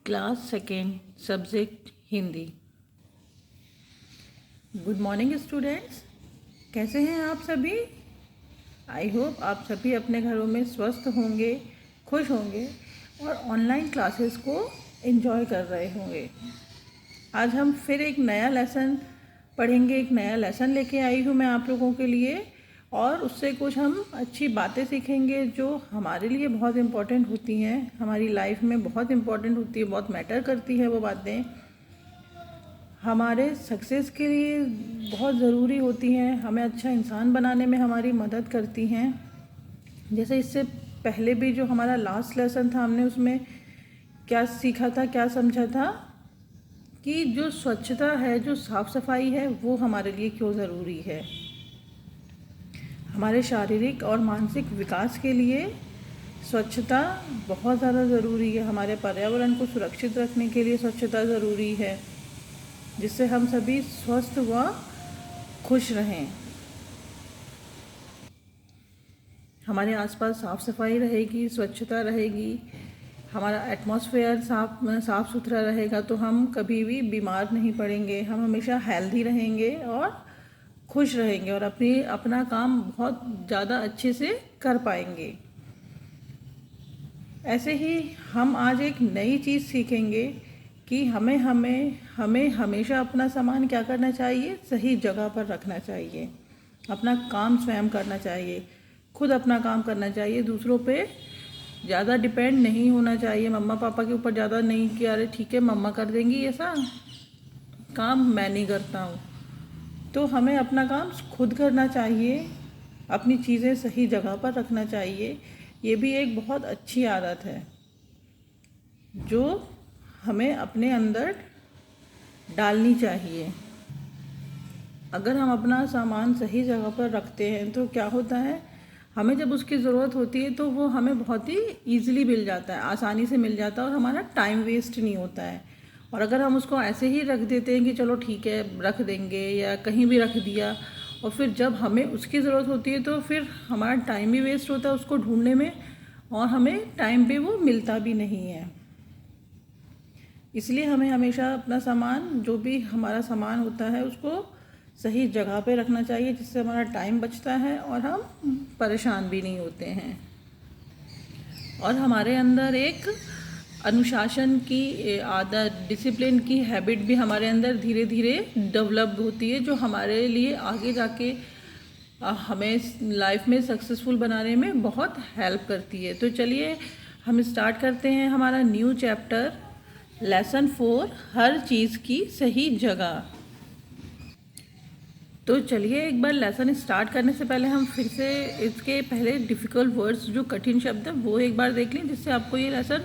Class second subject Hindi. Good morning students, कैसे हैं आप सभी। आई होप आप सभी अपने घरों में स्वस्थ होंगे, खुश होंगे और ऑनलाइन क्लासेस को एंजॉय कर रहे होंगे। आज हम फिर एक नया लेसन पढ़ेंगे, एक नया लेसन लेके आई हूँ मैं आप लोगों के लिए, और उससे कुछ हम अच्छी बातें सीखेंगे जो हमारे लिए बहुत इम्पॉर्टेंट होती हैं, हमारी लाइफ में बहुत इम्पॉर्टेंट होती है, बहुत मैटर करती है। वो बातें हमारे सक्सेस के लिए बहुत ज़रूरी होती हैं, हमें अच्छा इंसान बनाने में हमारी मदद करती हैं। जैसे इससे पहले भी जो हमारा लास्ट लेसन था, हमने उसमें क्या सीखा था, क्या समझा था कि जो स्वच्छता है, जो साफ़ सफाई है, वो हमारे लिए क्यों ज़रूरी है। हमारे शारीरिक और मानसिक विकास के लिए स्वच्छता बहुत ज़्यादा ज़रूरी है। हमारे पर्यावरण को सुरक्षित रखने के लिए स्वच्छता ज़रूरी है, जिससे हम सभी स्वस्थ व खुश रहें। हमारे आसपास साफ़ सफाई रहेगी, स्वच्छता रहेगी, हमारा एटमॉस्फेयर साफ़ सुथरा रहेगा, तो हम कभी भी बीमार नहीं पड़ेंगे, हम हमेशा हेल्दी रहेंगे और खुश रहेंगे और अपना काम बहुत ज़्यादा अच्छे से कर पाएंगे। ऐसे ही हम आज एक नई चीज़ सीखेंगे कि हमें हमेशा अपना सामान क्या करना चाहिए, सही जगह पर रखना चाहिए। अपना काम स्वयं करना चाहिए, खुद अपना काम करना चाहिए, दूसरों पे ज़्यादा डिपेंड नहीं होना चाहिए, मम्मा पापा के ऊपर ज़्यादा नहीं कि अरे ठीक है मम्मा कर देंगी, ऐसा काम मैं नहीं करता हूँ। तो हमें अपना काम खुद करना चाहिए, अपनी चीज़ें सही जगह पर रखना चाहिए। ये भी एक बहुत अच्छी आदत है जो हमें अपने अंदर डालनी चाहिए। अगर हम अपना सामान सही जगह पर रखते हैं तो क्या होता है, हमें जब उसकी ज़रूरत होती है तो वो हमें बहुत ही ईजिली मिल जाता है, आसानी से मिल जाता है और हमारा टाइम वेस्ट नहीं होता है। और अगर हम उसको ऐसे ही रख देते हैं कि चलो ठीक है रख देंगे या कहीं भी रख दिया, और फिर जब हमें उसकी ज़रूरत होती है तो फिर हमारा टाइम भी वेस्ट होता है उसको ढूंढने में, और हमें टाइम पे वो मिलता भी नहीं है। इसलिए हमें हमेशा अपना सामान, जो भी हमारा सामान होता है, उसको सही जगह पे रखना चाहिए, जिससे हमारा टाइम बचता है और हम परेशान भी नहीं होते हैं। और हमारे अंदर एक अनुशासन की आदत, डिसिप्लिन की हैबिट भी हमारे अंदर धीरे धीरे डेवलप होती है, जो हमारे लिए आगे जाके हमें लाइफ में सक्सेसफुल बनाने में बहुत हेल्प करती है। तो चलिए हम स्टार्ट करते हैं हमारा न्यू चैप्टर, लेसन 4, हर चीज़ की सही जगह। तो चलिए एक बार लेसन स्टार्ट करने से पहले हम फिर से इसके पहले डिफ़िकल्ट वर्ड्स, जो कठिन शब्द हैं, वो एक बार देख लें, जिससे आपको ये लेसन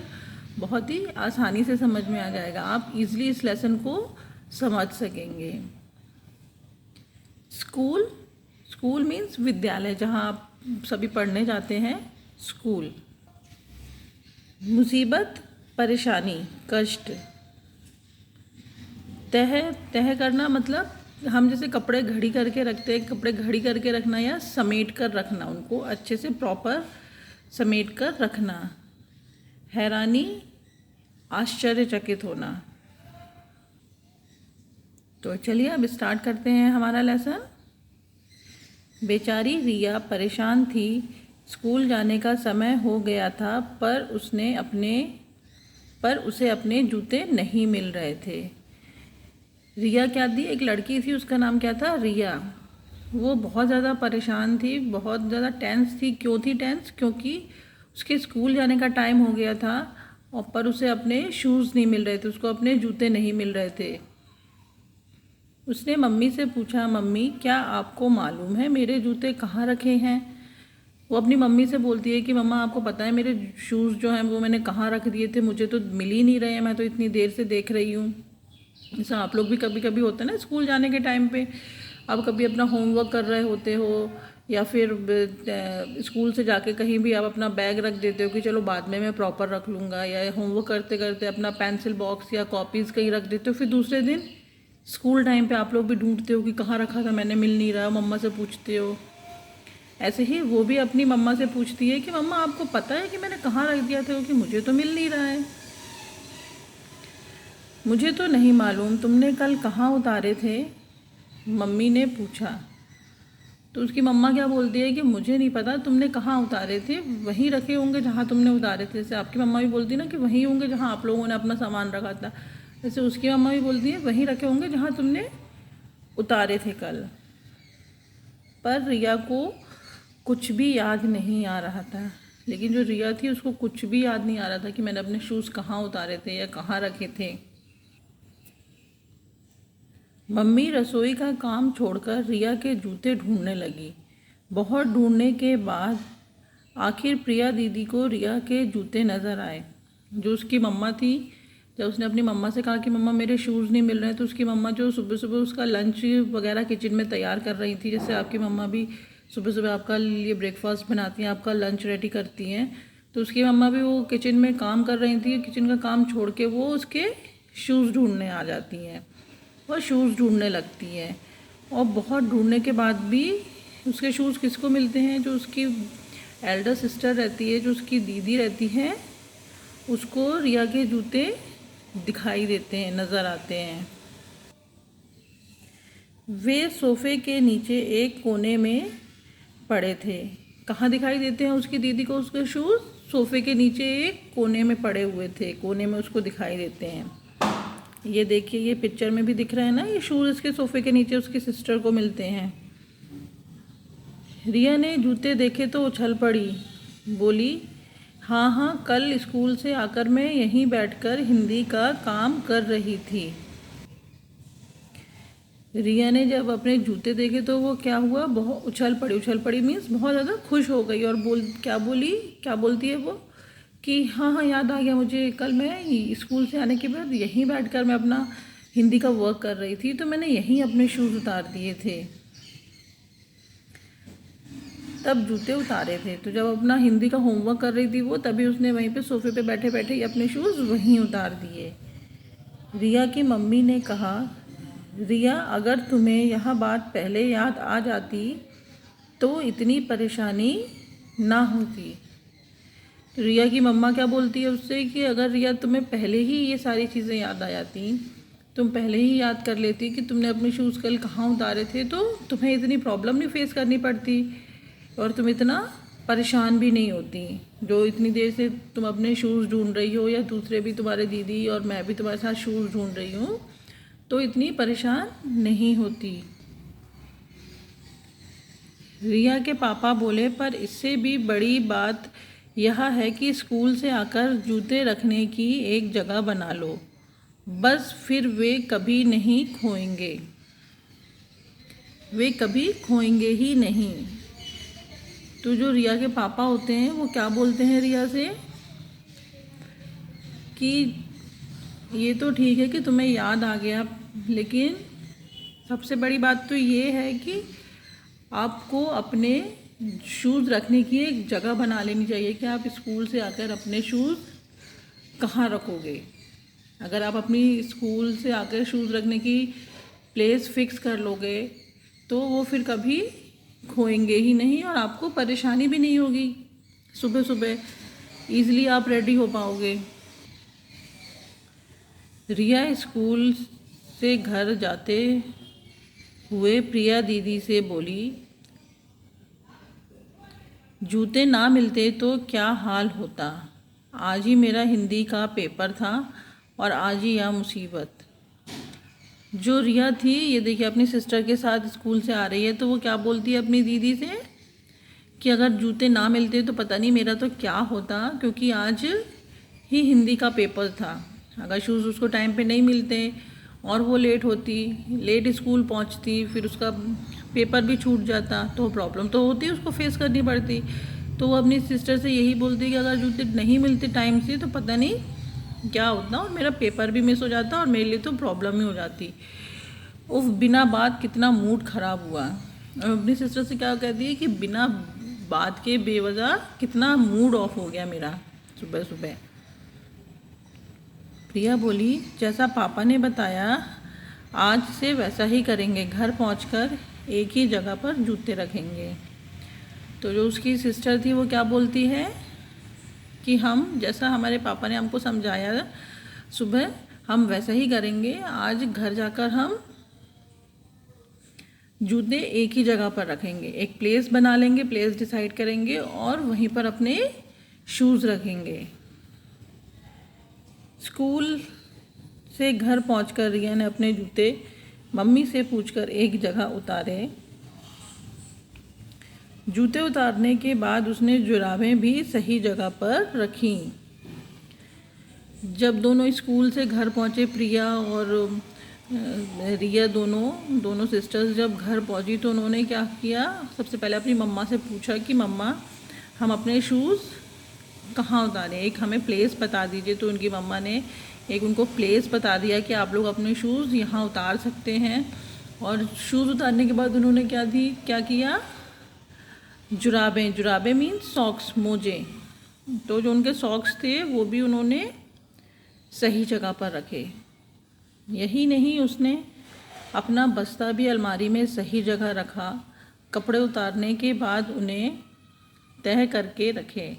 बहुत ही आसानी से समझ में आ जाएगा, आप इजीली इस लेसन को समझ सकेंगे। स्कूल, स्कूल मीन्स विद्यालय, जहाँ आप सभी पढ़ने जाते हैं, स्कूल। मुसीबत, परेशानी, कष्ट। तह करना मतलब हम जैसे कपड़े घड़ी करके रखते हैं, कपड़े घड़ी करके रखना या समेट कर रखना, उनको अच्छे से प्रॉपर समेट कर रखना। हैरानी, आश्चर्यचकित होना। तो चलिए अब स्टार्ट करते हैं हमारा लेसन। बेचारी रिया परेशान थी, स्कूल जाने का समय हो गया था, पर उसे अपने जूते नहीं मिल रहे थे। रिया क्या थी, एक लड़की थी, उसका नाम क्या था, रिया। वो बहुत ज़्यादा परेशान थी, बहुत ज़्यादा टेंस थी। क्यों थी टेंस, क्योंकि उसके स्कूल जाने का टाइम हो गया था और पर उसे अपने शूज़ नहीं मिल रहे थे, उसको अपने जूते नहीं मिल रहे थे। उसने मम्मी से पूछा, मम्मी क्या आपको मालूम है मेरे जूते कहाँ रखे हैं। वो अपनी मम्मी से बोलती है कि मम्मा आपको पता है मेरे शूज़ जो हैं वो मैंने कहाँ रख दिए थे, मुझे तो मिल ही नहीं रहे हैं, मैं तो इतनी देर से देख रही हूँ। जैसा आप लोग भी कभी कभी होता है ना, स्कूल जाने के टाइम पे आप कभी अपना होमवर्क कर रहे होते हो, या फिर स्कूल से जाके कहीं भी आप अपना बैग रख देते हो कि चलो बाद में मैं प्रॉपर रख लूँगा, या होमवर्क करते करते अपना पेंसिल बॉक्स या कॉपीज़ कहीं रख देते हो, फिर दूसरे दिन स्कूल टाइम पे आप लोग भी ढूंढते हो कि कहाँ रखा था मैंने, मिल नहीं रहा, मम्मा से पूछते हो। ऐसे ही वो भी अपनी मम्मा से पूछती है कि मम्मा आपको पता है कि मैंने कहाँ रख दिया था, क्योंकि मुझे तो मिल नहीं रहा है। मुझे तो नहीं मालूम, तुमने कल कहाँ उतारे थे? मम्मी ने पूछा। तो उसकी मम्मा क्या बोलती है कि मुझे नहीं पता, तुमने कहाँ उतारे थे, वहीं रखे होंगे जहाँ तुमने उतारे थे। जैसे आपकी मम्मा भी बोलती ना कि वहीं होंगे जहाँ आप लोगों ने अपना सामान रखा था, जैसे उसकी मम्मा भी बोलती है वहीं रखे होंगे जहाँ तुमने उतारे थे कल। पर रिया को कुछ भी याद नहीं आ रहा था। लेकिन जो रिया थी उसको कुछ भी याद नहीं आ रहा था कि मैंने अपने शूज़ कहाँ उतारे थे या कहाँ रखे थे। मम्मी रसोई का काम छोड़कर रिया के जूते ढूंढने लगी। बहुत ढूंढने के बाद आखिर प्रिया दीदी को रिया के जूते नज़र आए। जो उसकी मम्मा थी, जब उसने अपनी मम्मा से कहा कि मम्मा मेरे शूज़ नहीं मिल रहे हैं, तो उसकी मम्मा जो सुबह सुबह उसका लंच वगैरह किचन में तैयार कर रही थी, जैसे आपकी मम्मा भी सुबह सुबह आपका लिए ब्रेकफास्ट बनाती हैं, आपका लंच रेडी करती हैं, तो उसकी मम्मा भी वो किचन में काम कर रही थी। किचन का काम छोड़ के वो उसके शूज़ ढूंढने आ जाती हैं और शूज़ ढूंढने लगती हैं। और बहुत ढूंढने के बाद भी उसके शूज़ किसको मिलते हैं? जो उसकी एल्डर सिस्टर रहती है, जो उसकी दीदी रहती है, उसको रिया के जूते दिखाई देते हैं, नज़र आते हैं। वे सोफ़े के नीचे एक कोने में पड़े थे। कहाँ दिखाई देते हैं उसकी दीदी को उसके शूज़? सोफ़े के नीचे एक कोने में पड़े हुए थे, कोने में उसको दिखाई देते हैं। ये देखिए, ये पिक्चर में भी दिख रहा है ना, ये शूज़ इसके सोफ़े के नीचे उसकी सिस्टर को मिलते हैं। रिया ने जूते देखे तो उछल पड़ी, बोली हाँ हाँ, कल स्कूल से आकर मैं यहीं बैठकर हिंदी का काम कर रही थी। रिया ने जब अपने जूते देखे तो वो क्या हुआ, बहुत उछल पड़ी मीन्स बहुत ज़्यादा खुश हो गई और क्या बोलती है वो कि हाँ हाँ, याद आ गया मुझे, कल मैं स्कूल से आने के बाद यहीं बैठकर मैं अपना हिंदी का वर्क कर रही थी, तो मैंने यहीं अपने शूज़ उतार दिए थे, तब जूते उतारे थे। तो जब अपना हिंदी का होमवर्क कर रही थी वो, तभी उसने वहीं पे सोफ़े पे बैठे बैठे ही अपने शूज़ वहीं उतार दिए। रिया की मम्मी ने कहा, रिया अगर तुम्हें यह बात पहले याद आ जाती तो इतनी परेशानी ना होती। रिया की मम्मा क्या बोलती है उससे कि अगर रिया तुम्हें पहले ही ये सारी चीज़ें याद आ जाती, तुम पहले ही याद कर लेती कि तुमने अपने शूज़ कल कहाँ उतारे थे, तो तुम्हें इतनी प्रॉब्लम नहीं फेस करनी पड़ती और तुम इतना परेशान भी नहीं होती। जो इतनी देर से तुम अपने शूज़ ढूंढ रही हो, या दूसरे भी तुम्हारे दीदी और मैं भी तुम्हारे साथ शूज़ ढूंढ रही हूँ, तो इतनी परेशान नहीं होती। रिया के पापा बोले, पर इससे भी बड़ी बात यह है कि स्कूल से आकर जूते रखने की एक जगह बना लो, बस फिर वे कभी नहीं खोएंगे, वे कभी खोएंगे ही नहीं। तो जो रिया के पापा होते हैं वो क्या बोलते हैं रिया से कि ये तो ठीक है कि तुम्हें याद आ गया, लेकिन सबसे बड़ी बात तो ये है कि आपको अपने शूज़ रखने की एक जगह बना लेनी चाहिए कि आप स्कूल से आकर अपने शूज़ कहाँ रखोगे। अगर आप अपनी स्कूल से आकर शूज़ रखने की प्लेस फिक्स कर लोगे तो वो फिर कभी खोएंगे ही नहीं और आपको परेशानी भी नहीं होगी। सुबह सुबह ईज़िली आप रेडी हो पाओगे। रिया स्कूल से घर जाते हुए प्रिया दीदी से बोली, जूते ना मिलते तो क्या हाल होता, आज ही मेरा हिंदी का पेपर था और आज ही यह मुसीबत। जो रिया थी, ये देखिए अपनी सिस्टर के साथ स्कूल से आ रही है, तो वो क्या बोलती है अपनी दीदी से कि अगर जूते ना मिलते तो पता नहीं मेरा तो क्या होता, क्योंकि आज ही हिंदी का पेपर था। अगर शूज़ उसको टाइम पे नहीं मिलते और वो लेट होती, लेट स्कूल पहुंचती, फिर उसका पेपर भी छूट जाता, तो प्रॉब्लम तो होती, उसको फेस करनी पड़ती। तो वो अपनी सिस्टर से यही बोलती कि अगर जूते नहीं मिलते टाइम से तो पता नहीं क्या होता और मेरा पेपर भी मिस हो जाता और मेरे लिए तो प्रॉब्लम ही हो जाती। उफ, बिना बात कितना मूड ख़राब हुआ। और अपनी सिस्टर से क्या कहती है कि बिना बात के बेवजह कितना मूड ऑफ हो गया मेरा सुबह सुबह। प्रिया बोली, जैसा पापा ने बताया आज से वैसा ही करेंगे, घर पहुंचकर एक ही जगह पर जूते रखेंगे। तो जो उसकी सिस्टर थी वो क्या बोलती है कि हम जैसा हमारे पापा ने हमको समझाया सुबह, हम वैसा ही करेंगे। आज घर जाकर हम जूते एक ही जगह पर रखेंगे, एक प्लेस बना लेंगे, प्लेस डिसाइड करेंगे और वहीं पर अपने शूज़ रखेंगे। स्कूल से घर पहुंचकर रिया ने अपने जूते मम्मी से पूछकर एक जगह उतारे। जूते उतारने के बाद उसने जुराबें भी सही जगह पर रखीं। जब दोनों स्कूल से घर पहुंचे, प्रिया और रिया दोनों सिस्टर्स जब घर पहुंची तो उन्होंने क्या किया, सबसे पहले अपनी मम्मा से पूछा कि मम्मा हम अपने शूज़ कहाँ उतारें, एक हमें प्लेस बता दीजिए। तो उनकी मम्मा ने एक उनको प्लेस बता दिया कि आप लोग अपने शूज़ यहाँ उतार सकते हैं। और शूज़ उतारने के बाद उन्होंने क्या किया, जुराबें मीन्स सॉक्स, मोजे। तो जो उनके सॉक्स थे वो भी उन्होंने सही जगह पर रखे। यही नहीं, उसने अपना बस्ता भी अलमारी में सही जगह रखा। कपड़े उतारने के बाद उन्हें तह करके रखे।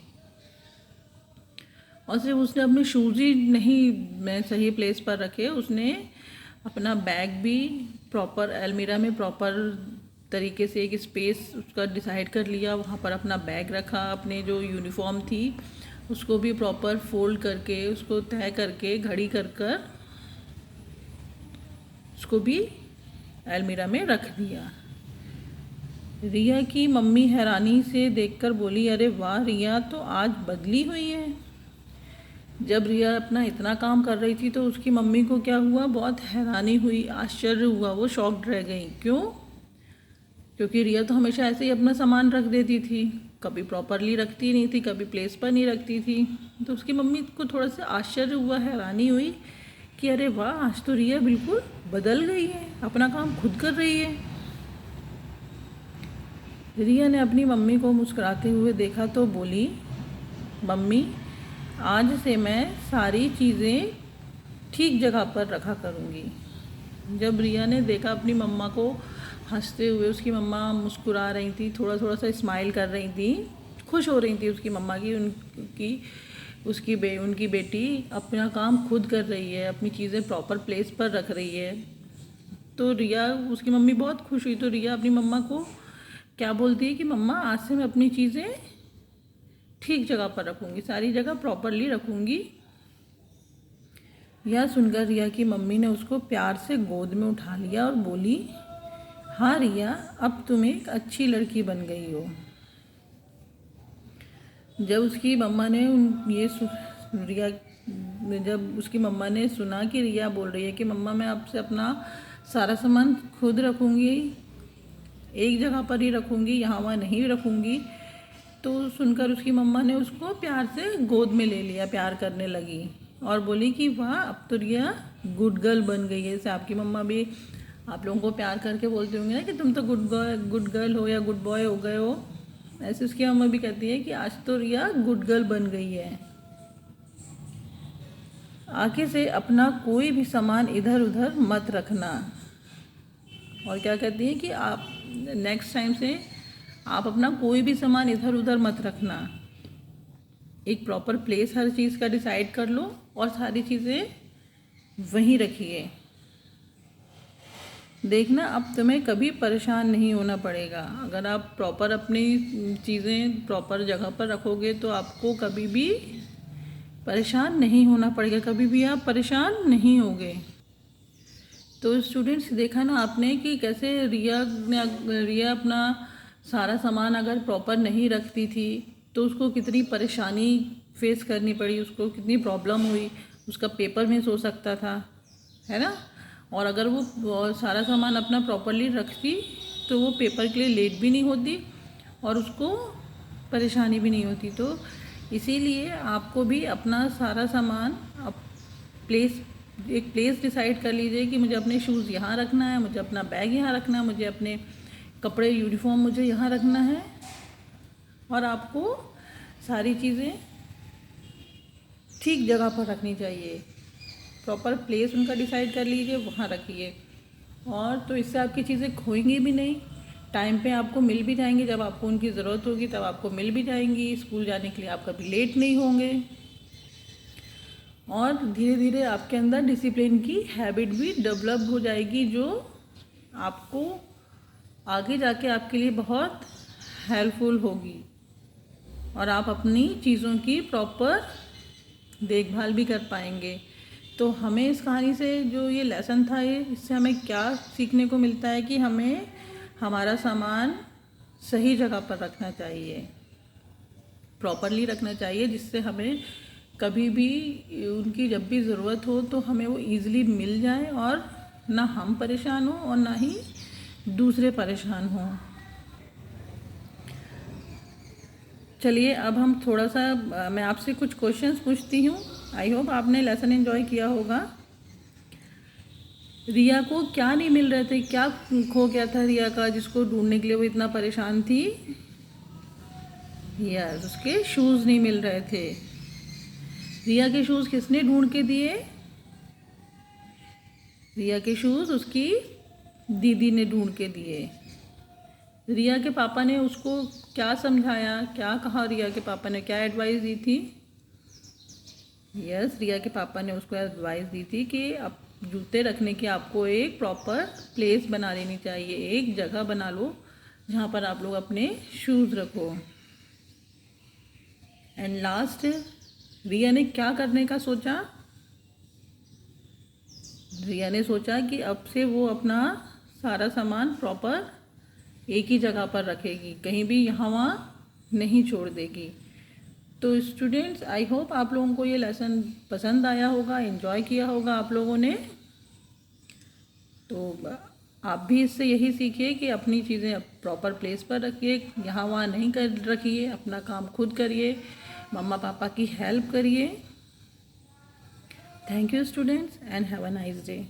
और सिर्फ उसने अपने शूज़ ही नहीं सही प्लेस पर रखे, उसने अपना बैग भी प्रॉपर अलमीरा में प्रॉपर तरीके से एक स्पेस उसका डिसाइड कर लिया, वहाँ पर अपना बैग रखा। अपने जो यूनिफॉर्म थी उसको भी प्रॉपर फोल्ड करके, उसको तय करके, घड़ी कर उसको भी अलमीरा में रख दिया। रिया की मम्मी हैरानी से देखकर बोली, अरे वाह रिया तो आज बदली हुई है। जब रिया अपना इतना काम कर रही थी तो उसकी मम्मी को क्या हुआ, बहुत हैरानी हुई, आश्चर्य हुआ, वो शॉक्ड रह गई। क्यों? क्योंकि रिया तो हमेशा ऐसे ही अपना सामान रख देती थी, कभी प्रॉपरली रखती नहीं थी, कभी प्लेस पर नहीं रखती थी। तो उसकी मम्मी को थोड़ा सा आश्चर्य हुआ, हैरानी हुई कि अरे वाह आज तो रिया बिल्कुल बदल गई है, अपना काम खुद कर रही है। रिया ने अपनी मम्मी को मुस्कुराते हुए देखा तो बोली, मम्मी आज से मैं सारी चीज़ें ठीक जगह पर रखा करूँगी। जब रिया ने देखा अपनी मम्मा को हंसते हुए, उसकी मम्मा मुस्कुरा रही थी, थोड़ा थोड़ा सा स्माइल कर रही थी, खुश हो रही थी उसकी मम्मा की उनकी बेटी अपना काम खुद कर रही है, अपनी चीज़ें प्रॉपर प्लेस पर रख रही है। तो रिया, उसकी मम्मी बहुत खुश हुई। तो रिया अपनी मम्मा को क्या बोलती है कि मम्मा आज से मैं अपनी चीज़ें ठीक जगह पर रखूँगी, सारी जगह प्रॉपरली रखूँगी। यह सुनकर रिया की मम्मी ने उसको प्यार से गोद में उठा लिया और बोली, हाँ रिया अब तुम एक अच्छी लड़की बन गई हो। जब उसकी मम्मा ने जब उसकी मम्मा ने सुना कि रिया बोल रही है कि मम्मा मैं आपसे अपना सारा सामान खुद रखूँगी, एक जगह पर ही रखूँगी, यहाँ वहाँ नहीं रखूँगी, तो सुनकर उसकी मम्मा ने उसको प्यार से गोद में ले लिया, प्यार करने लगी और बोली कि वाह अब तो रिया गुड गर्ल बन गई है। जैसे आपकी मम्मा भी आप लोगों को प्यार करके बोलते होंगे ना कि तुम तो गुड गर्ल हो या गुड बॉय हो गए हो, ऐसे उसकी मम्मा भी कहती है कि आज तो रिया गुड गर्ल बन गई है। आगे से अपना कोई भी सामान इधर उधर मत रखना। और क्या कहती है कि आप नेक्स्ट टाइम से आप अपना कोई भी सामान इधर उधर मत रखना, एक प्रॉपर प्लेस हर चीज़ का डिसाइड कर लो और सारी चीज़ें वहीं रखिए। देखना अब तुम्हें कभी परेशान नहीं होना पड़ेगा। अगर आप प्रॉपर अपनी चीज़ें प्रॉपर जगह पर रखोगे तो आपको कभी भी परेशान नहीं होना पड़ेगा, कभी भी आप परेशान नहीं होगे। तो स्टूडेंट्स देखा ना आपने कि कैसे रिया अपना सारा सामान अगर प्रॉपर नहीं रखती थी तो उसको कितनी परेशानी फेस करनी पड़ी, उसको कितनी प्रॉब्लम हुई। उसका पेपर मिस हो सकता था, है ना। और अगर वो सारा सामान अपना प्रॉपरली रखती तो वो पेपर के लिए लेट भी नहीं होती और उसको परेशानी भी नहीं होती। तो इसीलिए आपको भी अपना सारा सामान एक प्लेस डिसाइड कर लीजिए कि मुझे अपने शूज़ यहाँ रखना है, मुझे अपना बैग यहाँ रखना है, मुझे अपने कपड़े यूनिफॉर्म मुझे यहाँ रखना है। और आपको सारी चीज़ें ठीक जगह पर रखनी चाहिए, प्रॉपर प्लेस उनका डिसाइड कर लीजिए, वहाँ रखिए। और तो इससे आपकी चीज़ें खोएंगी भी नहीं, टाइम पे आपको मिल भी जाएंगी, जब आपको उनकी ज़रूरत होगी तब आपको मिल भी जाएंगी। स्कूल जाने के लिए आप कभी लेट नहीं होंगे। और धीरे धीरे आपके अंदर डिसिप्लिन की हैबिट भी डेवलप हो जाएगी, जो आपको आगे जाके आपके लिए बहुत हेल्पफुल होगी और आप अपनी चीज़ों की प्रॉपर देखभाल भी कर पाएंगे। तो हमें इस कहानी से जो ये लेसन था, ये इससे हमें क्या सीखने को मिलता है कि हमें हमारा सामान सही जगह पर रखना चाहिए, प्रॉपरली रखना चाहिए, जिससे हमें कभी भी उनकी जब भी ज़रूरत हो तो हमें वो ईज़िली मिल जाए और ना हम परेशान हो और ना ही दूसरे परेशान हों। चलिए अब हम थोड़ा सा मैं आपसे कुछ क्वेश्चंस पूछती हूँ। आई होप आपने लेसन एंजॉय किया होगा। रिया को क्या नहीं मिल रहे थे, क्या खो गया था रिया का जिसको ढूंढने के लिए वो इतना परेशान थी? यस, उसके शूज़ नहीं मिल रहे थे। रिया के शूज़ किसने ढूंढ के दिए? रिया के शूज़ उसकी दीदी ने ढूंढ के दिए। रिया के पापा ने उसको क्या समझाया, क्या कहा? रिया के पापा ने क्या एडवाइस दी थी? यस, रिया के पापा ने उसको एडवाइस दी थी कि अब जूते रखने की आपको एक प्रॉपर प्लेस बना लेनी चाहिए, एक जगह बना लो जहाँ पर आप लोग अपने शूज़ रखो। एंड लास्ट, रिया ने क्या करने का सोचा? रिया ने सोचा कि अब से वो अपना सारा सामान प्रॉपर एक ही जगह पर रखेगी, कहीं भी यहाँ वहाँ नहीं छोड़ देगी। तो स्टूडेंट्स, आई होप आप लोगों को ये लेसन पसंद आया होगा, एंजॉय किया होगा आप लोगों ने। तो आप भी इससे यही सीखिए कि अपनी चीज़ें प्रॉपर प्लेस पर रखिए, यहाँ वहाँ नहीं कर रखिए, अपना काम खुद करिए, मम्मा पापा की हेल्प करिए। Thank you students and have a nice day.